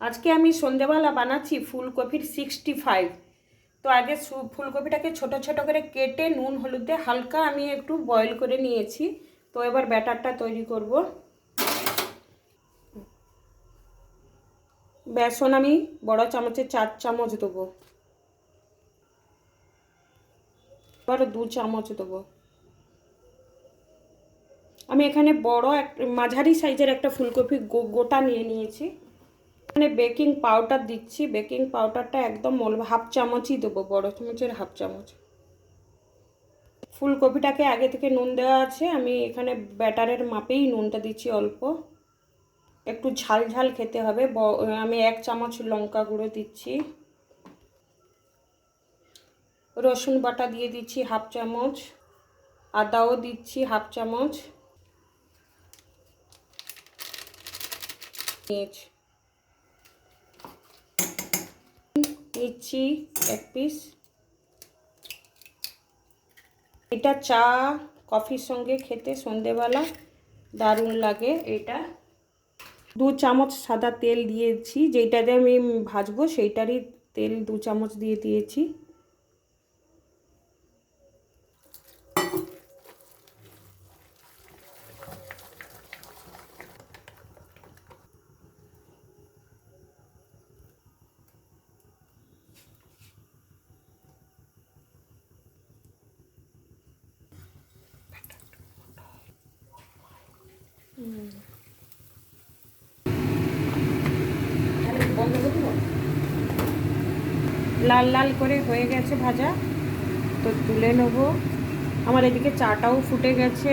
আজকে আমি সন্ধেবেলা বানাচ্ছি ফুলকপির 65। তো আগে ফুলকপিটাকে ছোট ছোট করে কেটে নুন হলুদে হালকা আমি একটু বয়েল করে নিয়েছি। তো এবার ব্যাটারটা তৈরি করব। বেসন আমি বড় চামচে 4 চামচ দেবো, এবার 2 চামচ দেবো। আমি এখানে বড় মাঝারি সাইজের একটা ফুলকপি গোটা নিয়ে নিয়েছি। এখানে বেকিং পাউডার দিচ্ছি। বেকিং পাউডারটা একদম হাফ চামচই দেবো, বড় চামচের হাফ চামচ। ফুলকপিটাকে আগে থেকে নুন দেওয়া আছে, আমি এখানে ব্যাটারের মাপেই নুনটা দিচ্ছি অল্প। একটু ঝাল ঝাল খেতে হবে। আমি 1 চামচ লঙ্কা গুঁড়ো দিচ্ছি। রসুন বাটা দিয়ে দিচ্ছি হাফ চামচ, আদাও দিচ্ছি হাফ চামচ। নিচ্ছি 1 পিস। এটা চা কফির সঙ্গে খেতে সন্ধেবেলা দারুণ লাগে এটা। 2 চামচ সাদা তেল দিয়েছি, যেটাতে আমি ভাজবো সেইটারই তেল 2 চামচ দিয়ে দিয়েছি। লাল লাল করে হয়ে গেছে ভাজা, তো তুলে নেব। আমার এদিকে চাটাও ফুটে গেছে।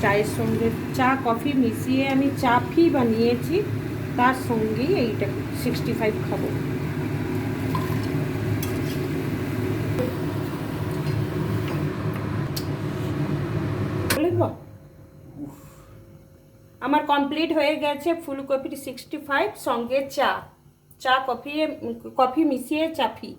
চায়ের সঙ্গে চা কফি মিশিয়ে আমি চাফি বানিয়েছি, তার সঙ্গেই এইটা 65 খাবো। আমার কমপ্লিট হয়ে গেছে ফুলকপির 65 সঙ্গে চা কফি মিশিয়ে চাফি।